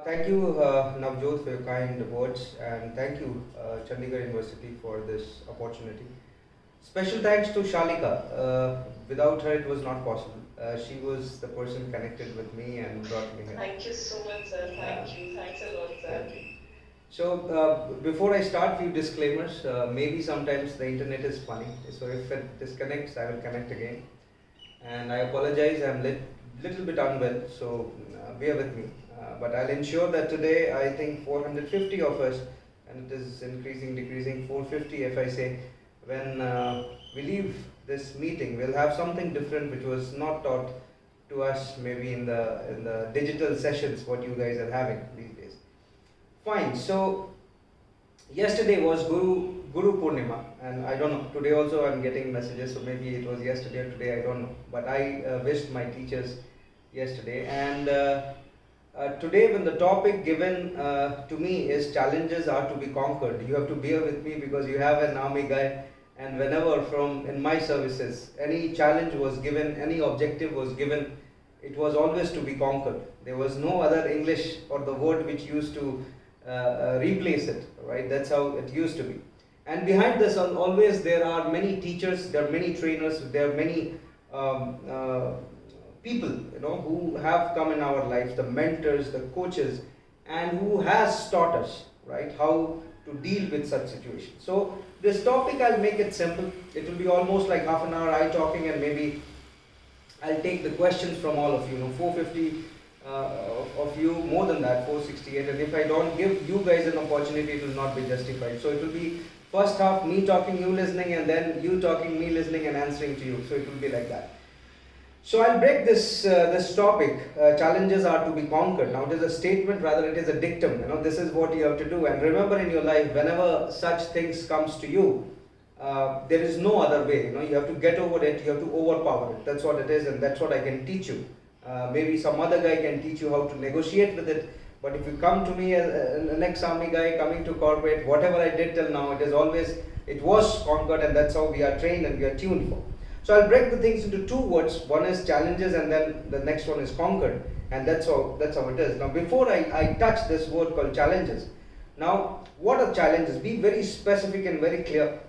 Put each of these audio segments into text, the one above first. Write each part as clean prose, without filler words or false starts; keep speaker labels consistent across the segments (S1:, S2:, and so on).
S1: Thank you, Navjot, for your kind words, and thank you, Chandigarh University, for this opportunity. Special thanks to Shalika. Without her, it was not possible. She was the person connected with me and brought me here.
S2: Thank you so much, sir. Thank you. Thanks a lot, sir.
S1: Thank you. So, before I start, few disclaimers. Maybe sometimes the internet is funny, so if it disconnects, I will connect again. And I apologize, I'm little bit unwell, so bear with me. But I'll ensure that today I think 450 of us, and it is increasing, decreasing 450 if I say, when we leave this meeting, we'll have something different which was not taught to us maybe in the digital sessions what you guys are having these days. Fine. So yesterday was Guru Purnima, and I don't know. Today also I'm getting messages, so maybe it was yesterday or today. I don't know. But I wished my teachers yesterday, and today when the topic given to me is challenges are to be conquered. You have to bear with me because you have an army guy, and whenever from in my services any challenge was given, any objective was given, it was always to be conquered. There was no other English or the word which used to replace it, right? That's how it used to be. And behind this, always there are many teachers, there are many trainers, there are many people, who have come in our life, the mentors, the coaches, and who has taught us, right, how to deal with such situations. So this topic, I'll make it simple. It will be almost like half an hour I talking, and maybe I'll take the questions from all of you. 450 of you, more than that, 468. And if I don't give you guys an opportunity, it will not be justified. So it will be first half me talking, you listening, and then you talking, me listening, and answering to you. So it will be like that. So I'll break this topic. Challenges are to be conquered. Now it is a statement, rather it is a dictum. This is what you have to do. And remember, in your life, whenever such things comes to you, there is no other way. You have to get over it. You have to overpower it. That's what it is, and that's what I can teach you. Maybe some other guy can teach you how to negotiate with it. But if you come to me as an ex-army guy coming to corporate, whatever I did till now, it was conquered, and that's how we are trained and we are tuned for. So I'll break the things into two words. One is challenges, and then the next one is conquered, and that's how it is. Now, before I touch this word called challenges, now what are challenges? Be very specific and very clear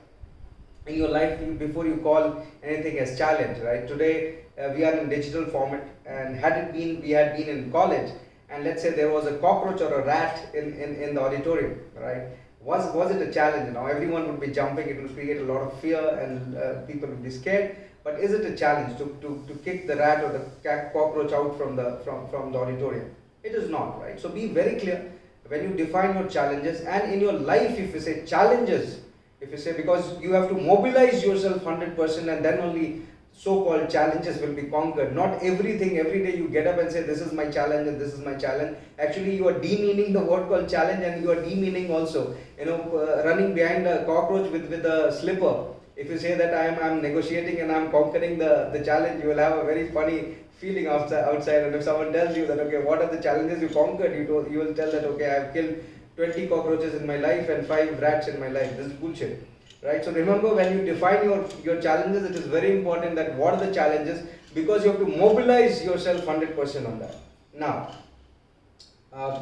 S1: in your life before you call anything as challenge. Right? Today we are in digital format, and we had been in college, and let's say there was a cockroach or a rat in the auditorium, right? Was it a challenge? Now everyone would be jumping. It will create a lot of fear, and people will be scared. But is it a challenge to kick the rat or the cockroach out from the auditorium? It is not, right? So be very clear when you define your challenges, and in your life, if you say challenges, if you say, because you have to mobilize yourself 100%, and then only so-called challenges will be conquered. Not everything, every day you get up and say, this is my challenge and this is my challenge. Actually, you are demeaning the word called challenge, and you are demeaning also, running behind a cockroach with a slipper. If you say that I'm negotiating and I'm conquering the challenge, you will have a very funny feeling outside. And if someone tells you that, okay, what are the challenges you conquered, you will tell that, okay, I've killed 20 cockroaches in my life and 5 rats in my life. This is bullshit. Right? So remember, when you define your challenges, it is very important that what are the challenges, because you have to mobilize yourself 100% on that. Now,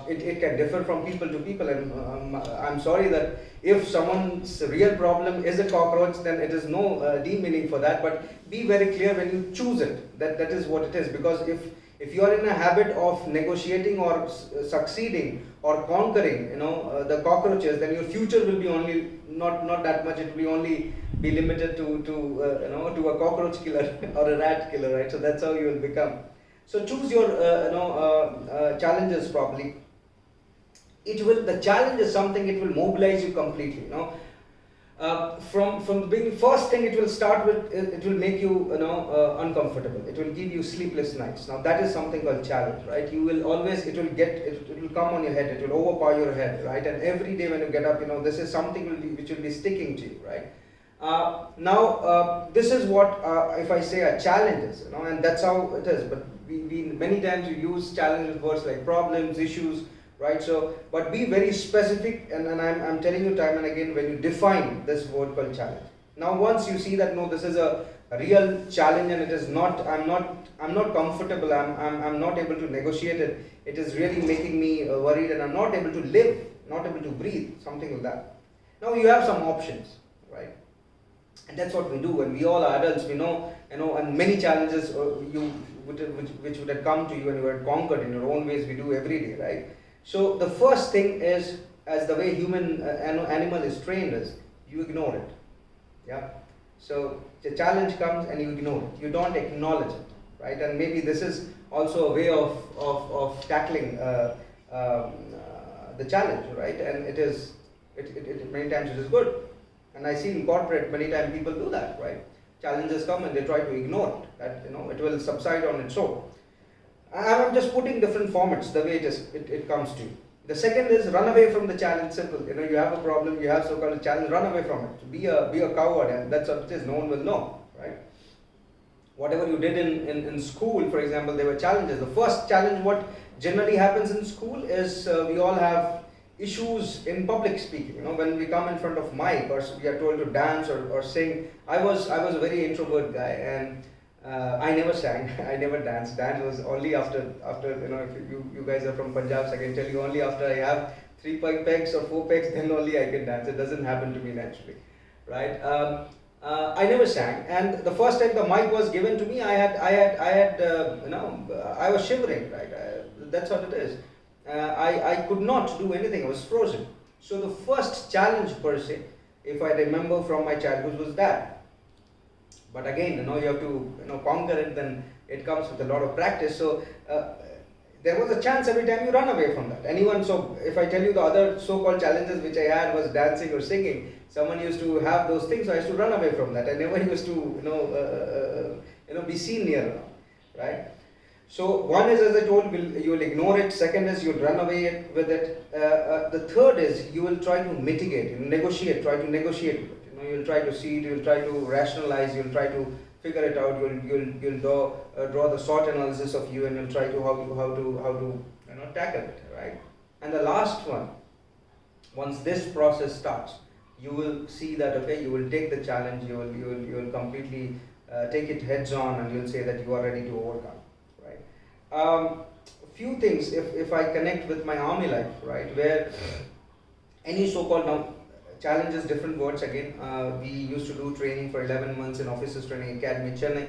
S1: it can differ from people to people, and I'm sorry that if someone's real problem is a cockroach, then it is no demeaning for that. But be very clear when you choose it, that is what it is. Because if you are in a habit of negotiating or succeeding or conquering, the cockroaches, then your future will be only not that much. It will be only be limited to a cockroach killer or a rat killer, right? So that's how you will become. So choose your challenges properly. The challenge is something, it will mobilize you completely. From the beginning, first thing it will start with, it will make you uncomfortable. It will give you sleepless nights. Now that is something called challenge, right? You will always, it will come on your head. It will overpower your head, right? And every day when you get up, this is something which will be sticking to you, right? This is what if I say a challenge is, and that's how it is. But we many times we use challenge with words like problems, issues, right? So, but be very specific, and I'm telling you time and again, when you define this word called challenge. Now once you see that no, this is a real challenge and it is not, I'm not comfortable, I'm not able to negotiate it, it is really making me worried and I'm not able to live, not able to breathe, something like that. Now you have some options, right? And that's what we do. When we all are adults, we know, and many challenges which would have come to you and you had conquered in your own ways, we do every day, right? So the first thing is, as the way human animal is trained is, you ignore it. Yeah. So the challenge comes and you ignore it. You don't acknowledge it, right? And maybe this is also a way of tackling the challenge, right? And it many times it is good. And I see in corporate many times people do that, right? Challenges come and they try to ignore it. That it will subside on its own. I'm just putting different formats the way it comes to you. The second is run away from the challenge. Simple. You have a problem, you have so-called challenge, run away from it. Be a coward, and that's what it is. No one will know, right? Whatever you did in school, for example, there were challenges. The first challenge, what generally happens in school is we all have issues in public speaking. When we come in front of mic or we are told to dance or sing. I was a very introvert guy, and I never sang, I never danced. Dance was only after if you guys are from Punjab, so I can tell you only after I have 3 pegs or 4 pegs, then only I can dance. It doesn't happen to me naturally, right? I never sang, and the first time the mic was given to me, I was shivering, right? That's what it is. I could not do anything. I was frozen. So the first challenge per se, if I remember from my childhood, was that. But again, you have to conquer it. Then it comes with a lot of practice. So there was a chance every time you run away from that. So if I tell you the other so-called challenges which I had was dancing or singing, someone used to have those things, so I used to run away from that. I never used to be seen near enough, right? So one is, as I told, you will ignore it. Second is you'll run away with it. The third is you will try to mitigate, try to negotiate with it. You'll try to see it, you'll try to rationalize, you'll try to figure it out. You'll draw the SWOT analysis of you, and you'll try to how to tackle it, right? And the last one, once this process starts, you will see that you will take the challenge, you will completely take it heads on, and you'll say that you are ready to overcome. A few things, if I connect with my army life, right, where any so-called, now challenges, different words again, we used to do training for 11 months in Officers Training Academy, Chennai,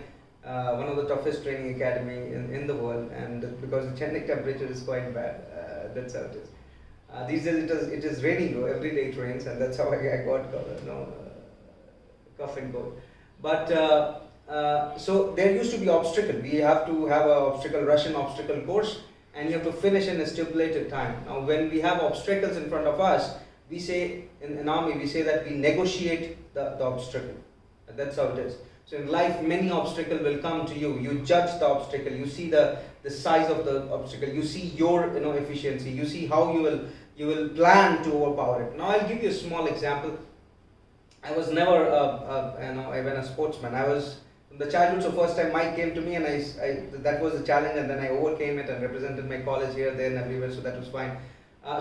S1: one of the toughest training academy in the world, and because the Chennai temperature is quite bad, that's how it is. These days it is raining though, every day it rains, and that's how I got cough and cold. But so there used to be obstacle. We have to have a Russian obstacle course, and you have to finish in a stipulated time. Now when we have obstacles in front of us, we say in army, we say that we negotiate the obstacle. And that's how it is. So in life, many obstacles will come to you. You judge the obstacle. You see the size of the obstacle. You see your efficiency. You see how you will plan to overpower it. Now I'll give you a small example. I was never even a sportsman. I was from the childhood. So first time Mike came to me, and I that was a challenge, and then I overcame it and represented my college here, there, and everywhere. So that was fine.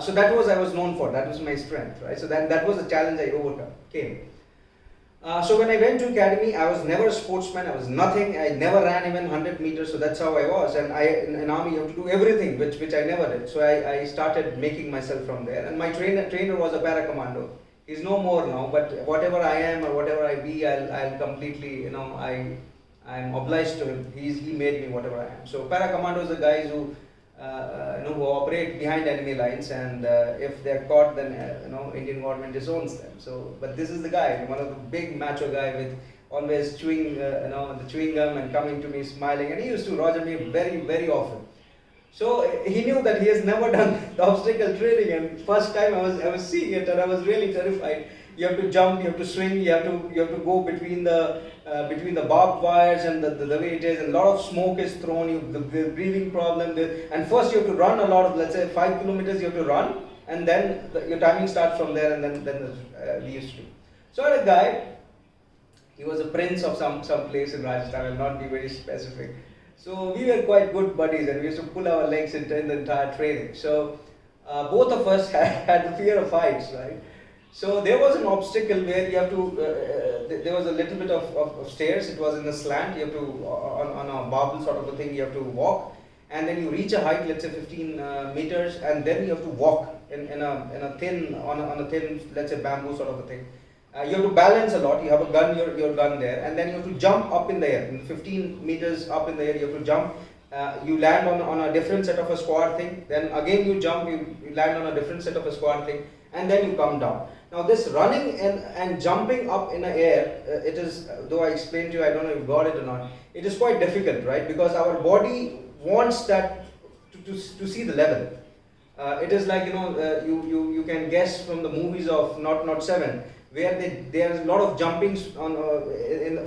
S1: So that was I was known for. That was my strength, right? So that was a challenge I overcame. So when I went to academy, I was never a sportsman. I was nothing. I never ran even 100 meters. So that's how I was. And in army, you have to do everything, which I never did. So I started making myself from there. And my trainer was a para commando. He's no more now. But whatever I am or whatever I be, I'll completely I'm obliged to him. He made me whatever I am. So para commandos are guys who who operate behind enemy lines, and if they're caught, then Indian government disowns them. So, but this is the guy, one of the big macho guy with always chewing the chewing gum and coming to me smiling, and he used to roger me very, very often. So he knew that he has never done the obstacle training, and first time I was seeing it, and I was really terrified. You have to jump, you have to swing, you have to go between the barbed wires, and the way it is, and a lot of smoke is thrown, the breathing problem, and first you have to run a lot of, let's say 5 kilometers you have to run, and then your timing starts from there, and then we used to. So I had a guy, he was a prince of some place in Rajasthan, I will not be very specific. So we were quite good buddies, and we used to pull our legs in the entire training. So both of us had the fear of heights, right? So there was an obstacle where you have to, there was a little bit of stairs, it was in a slant, you have to, on a barbell sort of a thing, you have to walk, and then you reach a height, let's say 15 meters, and then you have to walk in a thin, on a thin, let's say bamboo sort of a thing. You have to balance a lot, you have a gun, your gun there, and then you have to jump up in the air, in 15 meters up in the air, you have to jump. You land on a different set of a squat thing, then again you jump, you land on a different set of a squat thing, and then you come down. Now this running and jumping up in the air, it is, though I explained to you, I don't know if you got it or not, it is quite difficult, right? Because our body wants that to see the level. It is like, you can guess from the movies of Not 7, where there's a lot of jumpings on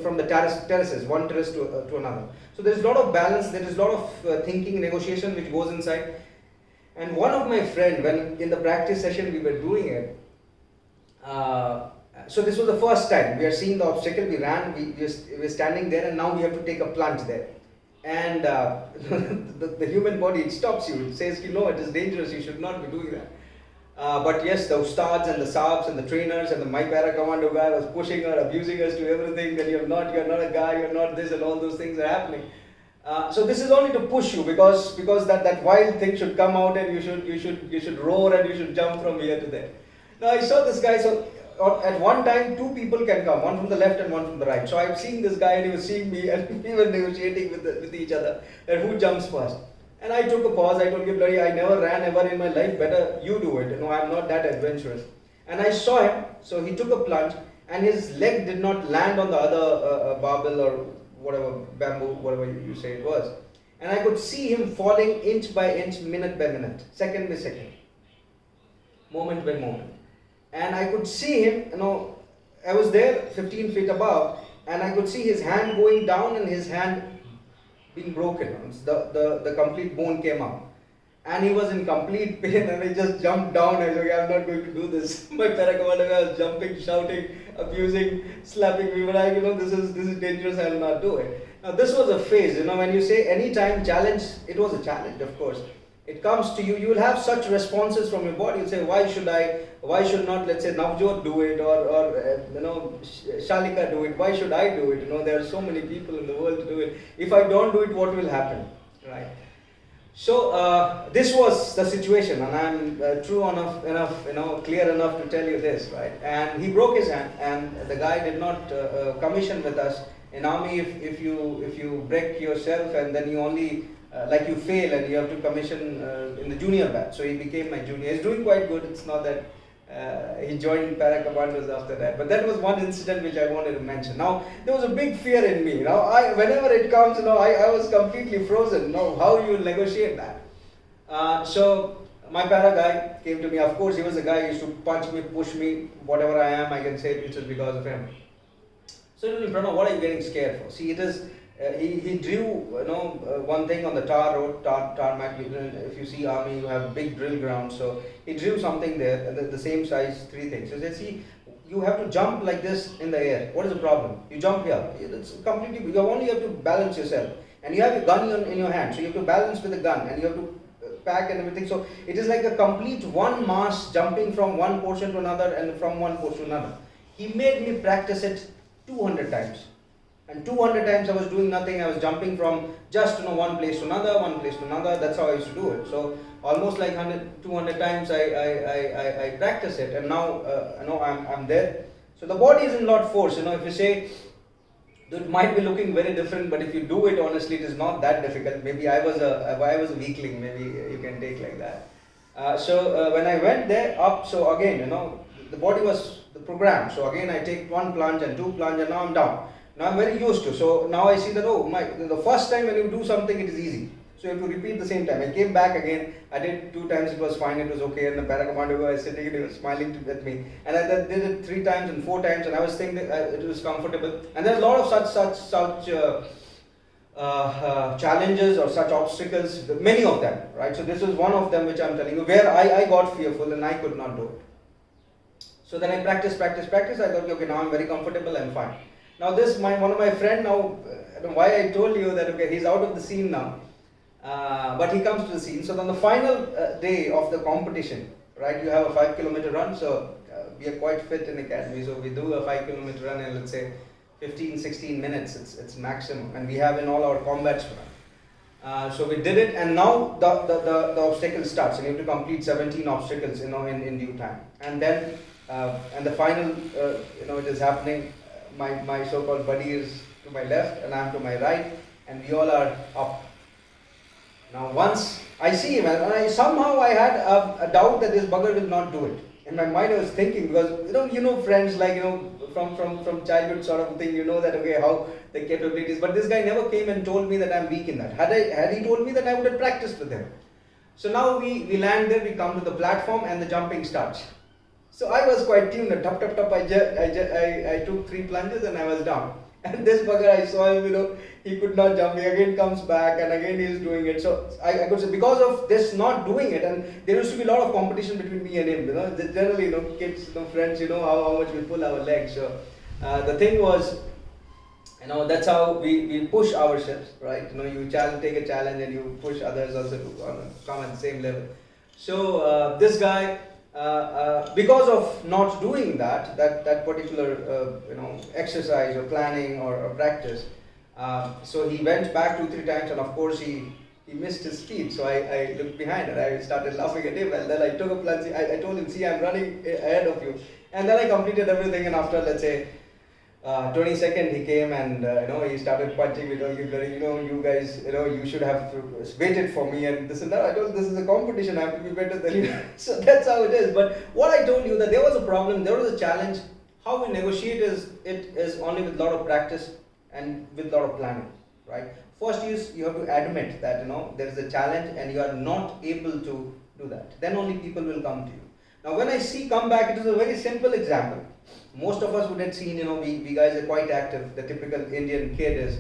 S1: from the terraces, one terrace to another. So there's a lot of balance, there is a lot of thinking, negotiation which goes inside. And one of my friend, when in the practice session we were doing it, so this was the first time we are seeing the obstacle, we ran, we were standing there, and now we have to take a plunge there. And the human body, it stops you, it says, no, it is dangerous, you should not be doing that. But yes, the ustads and the sabs and the trainers and the my para commando guy was pushing her, abusing us to everything, that you're not a guy, you're not this, and all those things are happening. So this is only to push you, because that wild thing should come out, and you should roar and you should jump from here to there. Now I saw this guy, so at one time 2 people can come, one from the left and one from the right. So I've seen this guy and he was seeing me, and we were negotiating with each other that who jumps first. And I took a pause, I told him, bloody, I never ran ever in my life, better you do it. I'm not that adventurous. And I saw him, so he took a plunge, and his leg did not land on the other barbell or whatever, bamboo, whatever you say it was. And I could see him falling inch by inch, minute by minute, second by second, moment by moment. And I could see him, I was there 15 feet above, and I could see his hand going down and his hand being broken. The complete bone came out. And he was in complete pain, and I just jumped down. I was like, I'm not going to do this. My para-commander was jumping, shouting, abusing, slapping me. But this is dangerous, I will not do it. Now this was a phase, when you say anytime challenge, it was a challenge, of course. It comes to you, you will have such responses from your body. You'll say, why should not, let's say, Navjot do it, or Shalika do it, why should I do it? There are so many people in the world to do it. If I don't do it, what will happen, right? So this was the situation, and I'm true enough, clear enough to tell you this, right? And he broke his hand, and the guy did not commission with us. In army, if you break yourself and then you only you fail, and you have to commission in the junior batch. So he became my junior. He's doing quite good. It's not that he joined para commandos after that. But that was one incident which I wanted to mention. Now there was a big fear in me. Whenever it comes, I was completely frozen. How you will negotiate that? So my para guy came to me. Of course, he was a guy who used to punch me, push me, whatever I am, I can say it is because of him. So Pranav, what are you getting scared for? See, it is. He drew, one thing on the tar road, tarmac. If you see army, you have big drill ground. So he drew something there, the same size, 3 things. So he said, see, you have to jump like this in the air. What is the problem? You jump here. It's completely. You only have to balance yourself, and you have your gun in your hand. So you have to balance with the gun, and you have to pack and everything. So it is like a complete one mass jumping from one portion to another and from one portion to another. He made me practice it 200 times. And 200 times I was doing nothing. I was jumping from just one place to another, one place to another. That's how I used to do it. So almost like 200 times I practice it, and now I'm there. So the body is in lot force. If you say it might be looking very different, but if you do it honestly, it is not that difficult. Maybe I was a weakling. Maybe you can take like that. So when I went there up, so again the body was the program. So again I take 1 plunge and 2 plunge, and now I'm down. Now I'm very used to. So now I see that the first time when you do something, it is easy. So you have to repeat the same time. I came back again. I did 2 times. It was fine. It was okay. And the para commander was sitting and he was smiling at me. And I did it 3 times and 4 times, and I was thinking that it was comfortable. And there's a lot of such challenges or such obstacles. Many of them, right? So this was one of them which I'm telling you, where I got fearful and I could not do it. So then I practiced. I thought, okay, now I'm very comfortable. I'm fine. Now one of my friend why I told you that, okay, he's out of the scene now, but he comes to the scene. So on the final day of the competition, right? You have a 5 kilometer run, so we are quite fit in academy. So we do a 5 kilometer run in, let's say, 15, 16 minutes. It's maximum, and we have in all our combats run. So we did it, and now the obstacle starts, and you have to complete 17 obstacles, in due time. And then, and the final, it is happening. My so-called buddy is to my left, and I'm to my right, and we all are up. Now, once I see him, and somehow I had a doubt that this bugger will not do it. In my mind, I was thinking, because friends, like from childhood sort of thing, that okay, how the capabilities. But this guy never came and told me that I'm weak in that. Had he told me that, I would have practiced with him. So now we land there, we come to the platform, and the jumping starts. So I was quite tuned. Tup tup tup. I took 3 plunges and I was down. And this bugger, I saw him, he could not jump. He again comes back, and again he is doing it. So I could say, because of this not doing it, and there used to be a lot of competition between me and him. Generally, kids, friends, how much we pull our legs. So the thing was, that's how we push ourselves, right? You take a challenge and you push others also to come at the same level. So this guy, because of not doing that particular exercise or planning or practice, so he went back 2-3 times, and of course he missed his speed. So I looked behind and I started laughing at him, and then I took a plunge. I told him, see, I'm running ahead of you, and then I completed everything. And after, let's say, 20 seconds, he came and he started punching me. You guys, you should have waited for me and this and that. I told him, this is a competition. I have to be better than you. So that's how it is. But what I told you, that there was a problem, there was a challenge. How we negotiate is only with a lot of practice and with a lot of planning, right? First, you have to admit that there is a challenge and you are not able to do that. Then only people will come to you. Now, when I come back, it is a very simple example. Most of us would have seen, we guys are quite active. The typical Indian kid is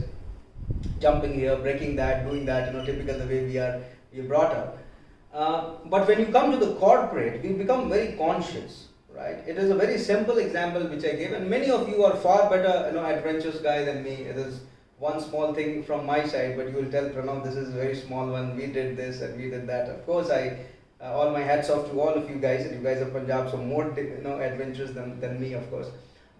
S1: jumping here, breaking that, doing that, typical the way we are brought up. But when you come to the corporate, we become very conscious, right? It is a very simple example which I gave, and many of you are far better, adventurous guy than me. It is one small thing from my side, but you will tell Pranav, this is a very small one. We did this and we did that. Of course, all my hats off to all of you guys. And you guys are Punjab, so more adventurous than me, of course.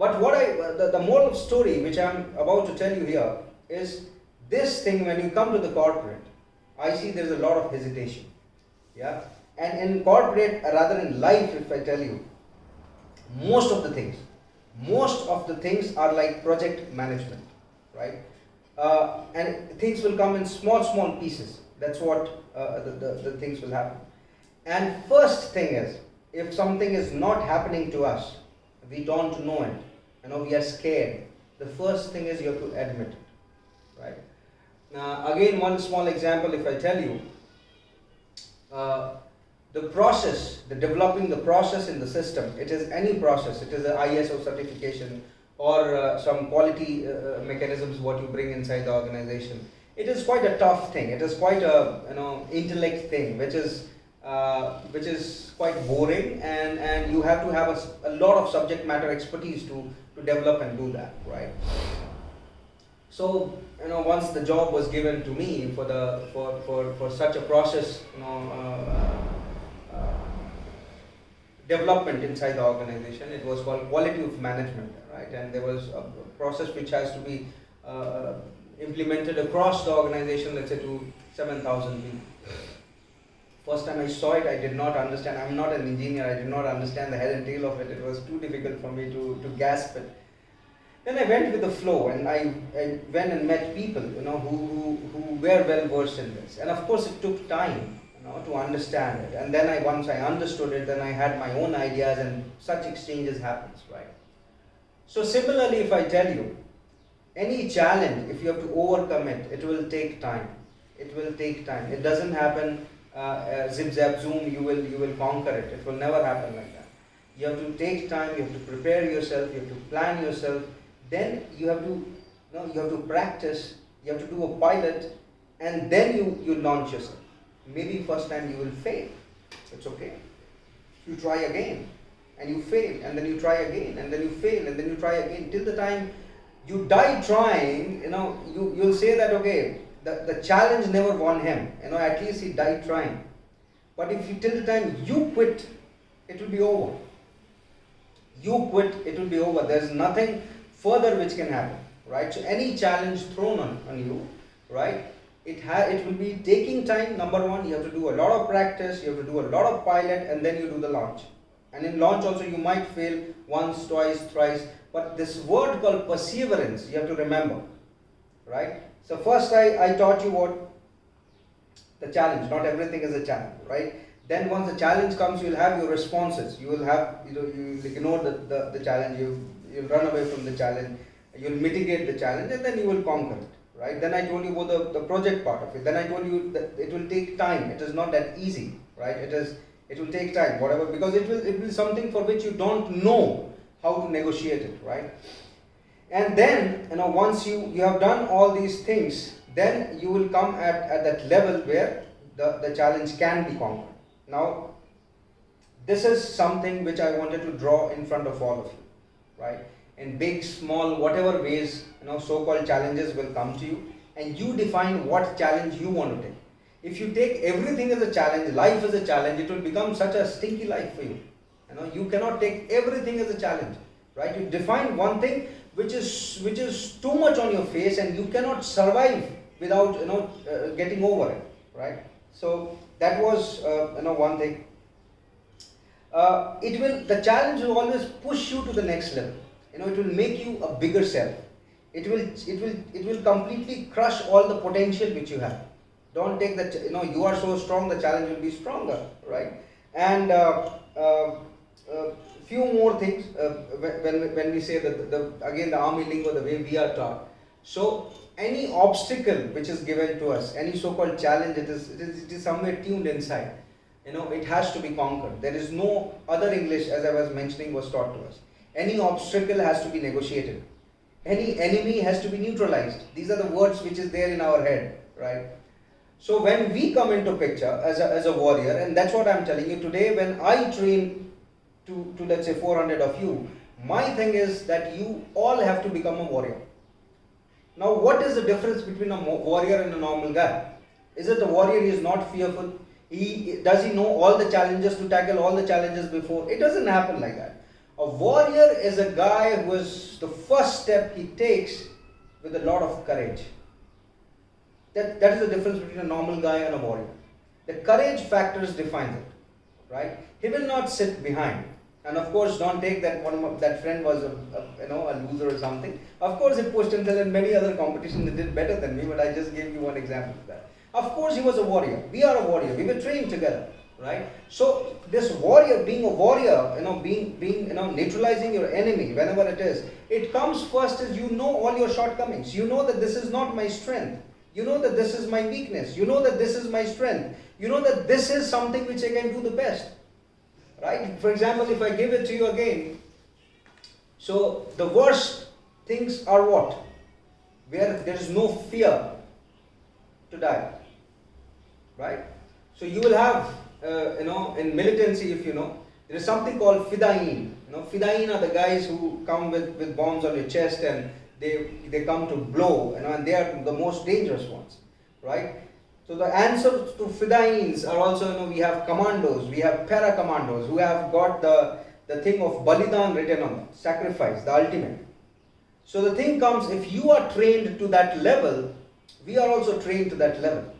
S1: But what the moral of story which I'm about to tell you here is this thing. When you come to the corporate, I see there's a lot of hesitation. Yeah, and in corporate, rather in life, if I tell you, most of the things are like project management, right? And things will come in small pieces. That's what the things will happen. And first thing is, if something is not happening to us, we don't know it, we are scared. The first thing is you have to admit it, right? Again, one small example, if I tell you, developing the process in the system, it is any process, it is an ISO certification or some quality mechanisms what you bring inside the organization. It is quite a tough thing. It is quite a intellect thing, which is quite boring, and you have to have a lot of subject matter expertise to develop and do that, right? So once the job was given to me for such a process, development inside the organization, it was called quality of management, right? And there was a process which has to be implemented across the organization, let's say to 7,000 people. First time I saw it, I did not understand. I'm not an engineer. I did not understand the head and tail of it. It was too difficult for me to grasp it. Then I went with the flow, and I went and met people, who were well versed in this. And of course, it took time, to understand it. And then once I understood it, then I had my own ideas, and such exchanges happens, right? So similarly, if I tell you, any challenge, if you have to overcome it, it will take time. It will take time. It doesn't happen. Zip zap zoom, you will conquer it. It will never happen like that. You have to take time, you have to prepare yourself, you have to plan yourself, then you have to practice, you have to do a pilot, and then you launch yourself. Maybe first time you will fail. It's okay. You try again, and you fail, and then you try again, and then you fail, and then you try again, till the time you die trying. You'll say that, okay, the challenge never won him, at least he died trying. But if till the time you quit, it will be over. You quit, it will be over. There's nothing further which can happen, right? So any challenge thrown on you, right, it will be taking time. Number one, you have to do a lot of practice, you have to do a lot of pilot, and then you do the launch. And in launch also you might fail once, twice, thrice, but this word called perseverance you have to remember, right? So first I taught you what the challenge, not everything is a challenge, right? Then once the challenge comes, you will have your responses. You will have, you will ignore the challenge, you'll run away from the challenge, you'll mitigate the challenge, and then you will conquer it, right? Then I told you about the project part of it. Then I told you that it will take time. It is not that easy, right? It will take time, whatever, because it will be something for which you don't know how to negotiate it, right? And then, once you have done all these things, then you will come at that level where the challenge can be conquered. Now, this is something which I wanted to draw in front of all of you, right? In big, small, whatever ways, so-called challenges will come to you, and you define what challenge you want to take. If you take everything as a challenge, life as a challenge, it will become such a stinky life for you. You cannot take everything as a challenge, right? You define one thing which is too much on your face, and you cannot survive without getting over it, right? So that was one thing. The challenge will always push you to the next level. It will make you a bigger self. It will completely crush all the potential which you have. Don't take that. You are so strong, the challenge will be stronger, right? And few more things when we say that again the army lingo, the way we are taught. So any obstacle which is given to us, any so-called challenge, it is somewhere tuned inside. It has to be conquered. There is no other English, as I was mentioning, was taught to us. Any obstacle has to be negotiated. Any enemy has to be neutralized. These are the words which is there in our head, right? So when we come into picture as a warrior, and that's what I'm telling you today, when I train to let's say 400 of you, my thing is that you all have to become a warrior. Now, what is the difference between a warrior and a normal guy? Is it the warrior is not fearful? Does he know all the challenges, to tackle all the challenges before? It doesn't happen like that. A warrior is a guy who is, the first step he takes with a lot of courage. That is the difference between a normal guy and a warrior. The courage factors defines it, right? He will not sit behind. And of course, don't take that that friend was a loser or something. Of course, he pushed himself in many other competitions. He did better than me, but I just gave you one example of that. Of course, he was a warrior. We are a warrior. We were trained together, right? So this warrior, being a warrior, being neutralizing your enemy whenever it is, it comes first is you know all your shortcomings. You know that this is not my strength. You know that this is my weakness. You know that this is my strength. You know that this is something which I can do the best. Right? For example, if I give it to you again, so the worst things are what? Where there is no fear to die. Right? So you will have, in militancy, if you know, there is something called fidain. Fidain are the guys who come with bombs on your chest and they come to blow, and they are the most dangerous ones. Right? So the answers to fidains are also, we have commandos, we have para commandos who have got the thing of balidan written on them, sacrifice, the ultimate. So the thing comes, if you are trained to that level, we are also trained to that level.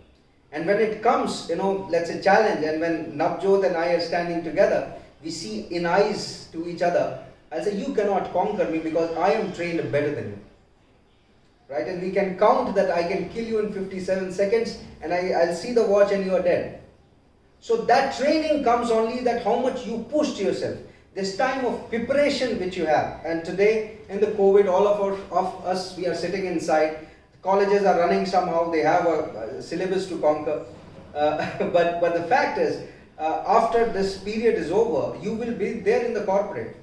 S1: And when it comes, let's say challenge, and when Navjot and I are standing together, we see in eyes to each other, I'll say, you cannot conquer me because I am trained better than you. Right? And we can count that I can kill you in 57 seconds and I'll see the watch and you are dead. So that training comes only that how much you pushed yourself. This time of preparation which you have. And today in the COVID, all of us, we are sitting inside. Colleges are running somehow. They have a syllabus to conquer. But the fact is, after this period is over, you will be there in the corporate.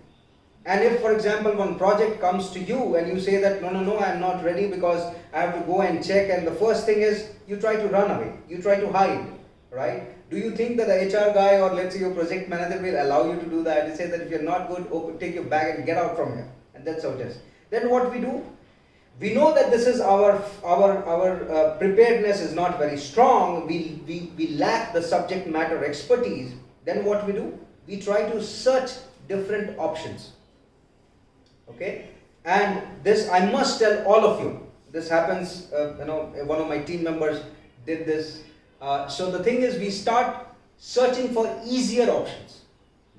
S1: And if, for example, one project comes to you and you say that, no, I am not ready because I have to go and check, and the first thing is you try to run away, you try to hide, right? Do you think that the HR guy or let's say your project manager will allow you to do that? They say that if you're not good, take your bag and get out from here. And that's how it is. Then what we do? We know that this is our preparedness is not very strong. We lack the subject matter expertise. Then what we do? we try to search different options. Okay, and this I must tell all of you. This happens, one of my team members did this. So the thing is, we start searching for easier options.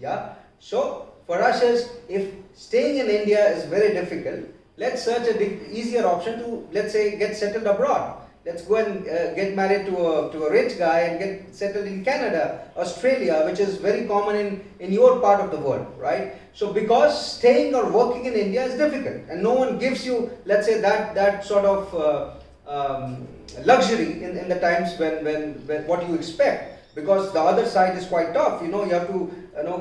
S1: Yeah. So for us is, if staying in India is very difficult, let's search a easier option to, let's say, get settled abroad. Let's go and get married to a rich guy and get settled in Canada, Australia, which is very common in your part of the world, right? So because staying or working in India is difficult, and no one gives you, let's say, that sort of luxury in the times when what you expect, because the other side is quite tough. You have to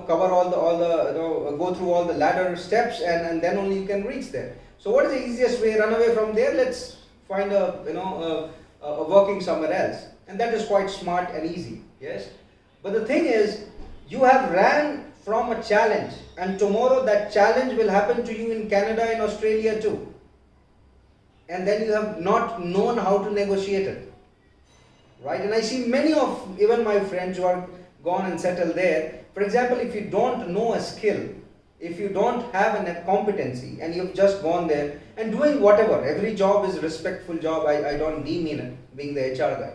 S1: cover all the go through all the ladder steps, and then only you can reach there. So what is the easiest way? Run away from there. Let's find a working somewhere else, and that is quite smart and easy. Yes, but the thing is, you have ran from a challenge, and tomorrow that challenge will happen to you in Canada, in Australia too, and then you have not known how to negotiate it, right? And I see many of even my friends who are gone and settled there. For example, if you don't know a skill, if you don't have a competency, and you've just gone there and doing whatever, every job is a respectful job, I don't demean it, being the HR guy.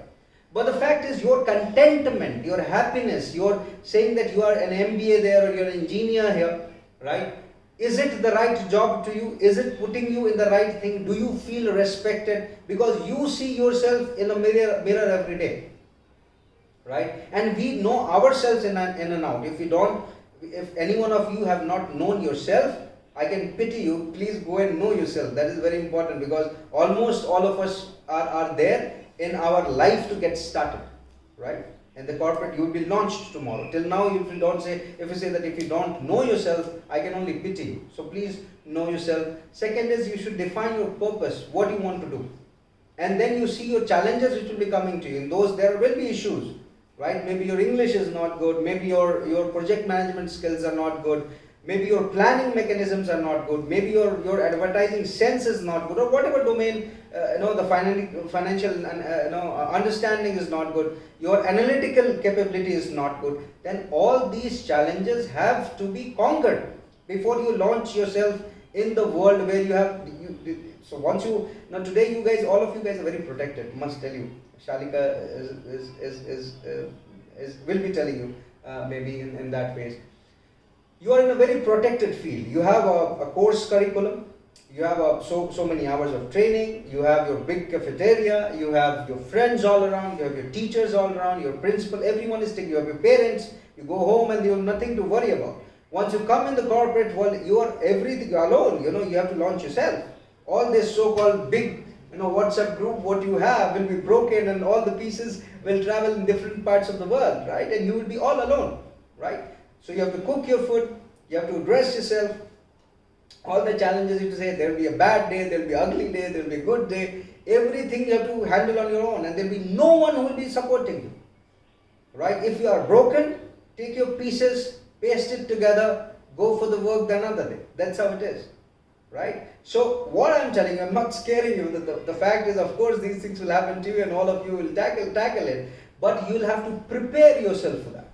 S1: But the fact is, your contentment, your happiness, you're saying that you are an MBA there or you're an engineer here, right? Is it the right job to you? Is it putting you in the right thing? Do you feel respected? Because you see yourself in a mirror every day, right? And we know ourselves in and out. If any one of you have not known yourself, I can pity you. Please go and know yourself. That is very important, because almost all of us are there in our life to get started, right? And the corporate, you will be launched tomorrow. Till now, if you say that if you don't know yourself, I can only pity you. So please know yourself. Second is, you should define your purpose, what you want to do. And then you see your challenges which will be coming to you. In those, there will be issues, right? Maybe your English is not good. Maybe your project management skills are not good. Maybe your planning mechanisms are not good. Maybe your advertising sense is not good, or whatever domain, the financial understanding is not good. Your analytical capability is not good. Then all these challenges have to be conquered before you launch yourself in the world where you have. So once today you guys, all of you guys are very protected. Must tell you, Shalika will be telling you maybe in that phase. You are in a very protected field. You have a course curriculum. You have so many hours of training. You have your big cafeteria. You have your friends all around. You have your teachers all around. Your principal. Everyone is taking. You have your parents. You go home and you have nothing to worry about. Once you come in the corporate world, you are everything alone. You have to launch yourself. All this so-called big WhatsApp group, what you have will be broken, and all the pieces will travel in different parts of the world, right? And you will be all alone, right? So you have to cook your food, you have to dress yourself. All the challenges, you say, there will be a bad day, there will be an ugly day, there will be a good day. Everything you have to handle on your own, and there will be no one who will be supporting you, right? If you are broken, take your pieces, paste it together, go for the work the another day. That's how it is, right? So what I'm telling you, I'm not scaring you. The fact is, of course, these things will happen to you, and all of you will tackle it. But you'll have to prepare yourself for that.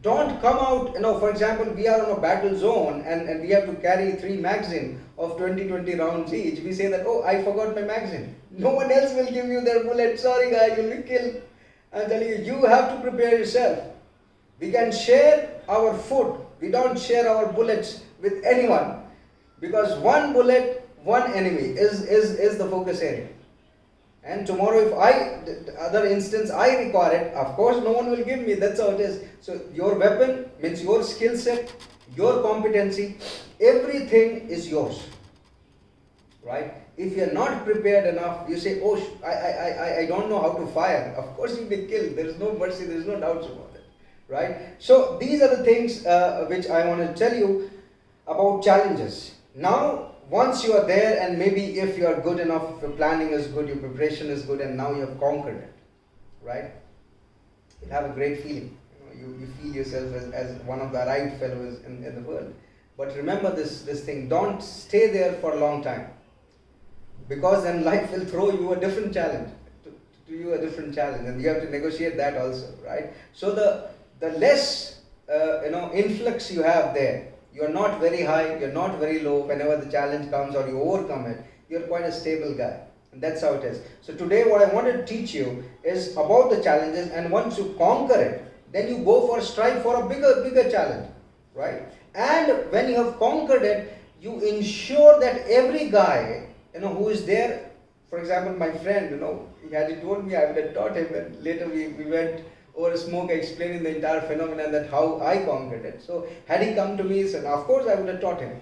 S1: Don't come out, for example, we are on a battle zone and we have to carry 3 magazines of 20 rounds each. We say that, oh, I forgot my magazine. No one else will give you their bullet. Sorry guys, you'll be killed. I'm telling you, you have to prepare yourself. We can share our food. We don't share our bullets with anyone. Because one bullet, one enemy is the focus area. And tomorrow, if other instance I require it, of course no one will give me. That's how it is. So your weapon means your skill set, your competency, everything is yours, right? If you're not prepared enough, you say, oh, I don't know how to fire. Of course you'll be killed. There's no mercy, there's no doubts about it, right? So these are the things which I want to tell you about challenges. Now, once you are there, and maybe if you are good enough, if your planning is good, your preparation is good, and now you have conquered it, right? You'll have a great feeling. You feel yourself as one of the right fellows in the world. But remember this thing, don't stay there for a long time. Because then life will throw you a different challenge, to you a different challenge, and you have to negotiate that also, right? So the less influx you have there. You're not very high, you're not very low. Whenever the challenge comes or you overcome it, you're quite a stable guy. And that's how it is. So today what I want to teach you is about the challenges, and once you conquer it, then you go for strive for a bigger challenge, right? And when you have conquered it, you ensure that every guy, who is there, for example, my friend, had he told me, I would have taught him, and later we went over a smoke explaining the entire phenomenon, that how I conquered it. So had he come to me, so of course I would have taught him.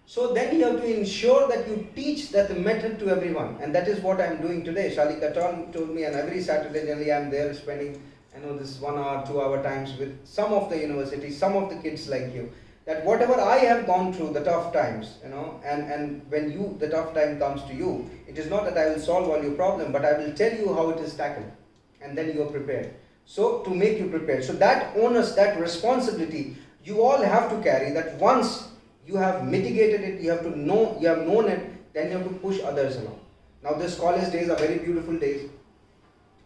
S1: So then you have to ensure that you teach that the method to everyone, and that is what I am doing today. Shalika told me, and every Saturday generally I am there spending this 1 hour, 2 hour times with some of the universities, some of the kids like you, that whatever I have gone through, the tough times, and when the tough time comes to you, it is not that I will solve all your problem, but I will tell you how it is tackled, and then you are prepared. So to make you prepared. So that onus, that responsibility, you all have to carry, that once you have mitigated it, you have known it, then you have to push others along. Now this college days are very beautiful days.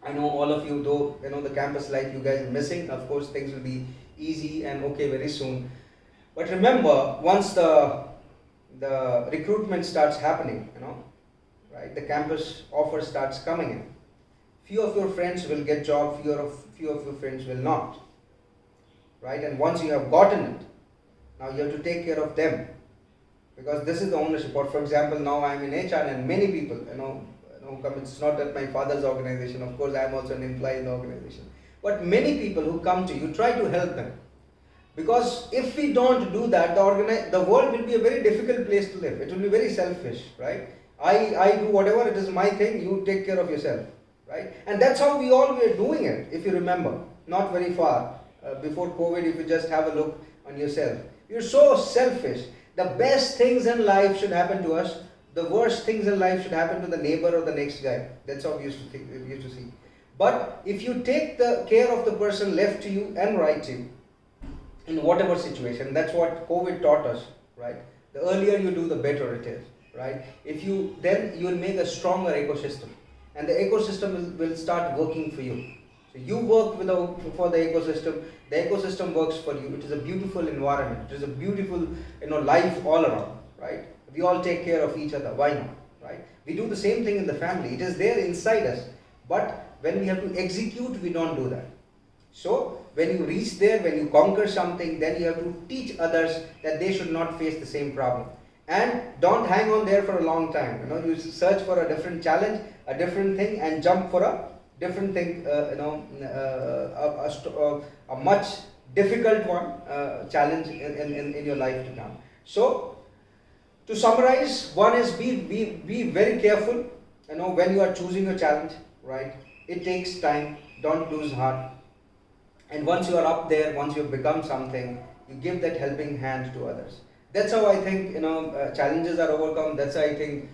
S1: I know all of you, though, the campus life you guys are missing. Of course, things will be easy and okay very soon. But remember, once the recruitment starts happening, right, the campus offer starts coming in. Few of your friends will get job, few of your friends will not, right? And once you have gotten it, now you have to take care of them, because this is the ownership. Or for example, now I am in HR, and many people, come. It's not that my father's organization. Of course, I am also an employee in the organization. But many people who come to you, try to help them, because if we don't do that, the world will be a very difficult place to live. It will be very selfish, right? I do whatever, it is my thing. You take care of yourself. Right? And that's how we all were doing it, if you remember, not very far before COVID. If you just have a look on yourself, you're so selfish. The best things in life should happen to us. The worst things in life should happen to the neighbor or the next guy. That's how we used to see. But if you take the care of the person left to you and right to you, in whatever situation, that's what COVID taught us, right? The earlier you do, the better it is, right? Then you will make a stronger ecosystem. And the ecosystem will start working for you. So you work for the ecosystem works for you. It is a beautiful environment. It is a beautiful life all around, right? We all take care of each other. Why not, right? We do the same thing in the family. It is there inside us. But when we have to execute, we don't do that. So when you reach there, when you conquer something, then you have to teach others that they should not face the same problem. And don't hang on there for a long time. You search for a different challenge, a different thing, and jump for a different thing. A much difficult one challenge in your life to come. So to summarize, one is be very careful. When you are choosing a challenge, right? It takes time. Don't lose heart. And once you are up there, once you have become something, you give that helping hand to others. That's how I think challenges are overcome. That's how I think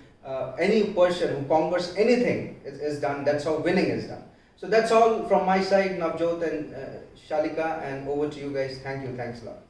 S1: any person who conquers anything is done. That's how winning is done. So that's all from my side, Navjot and Shalika, and over to you guys. Thank you. Thanks a lot.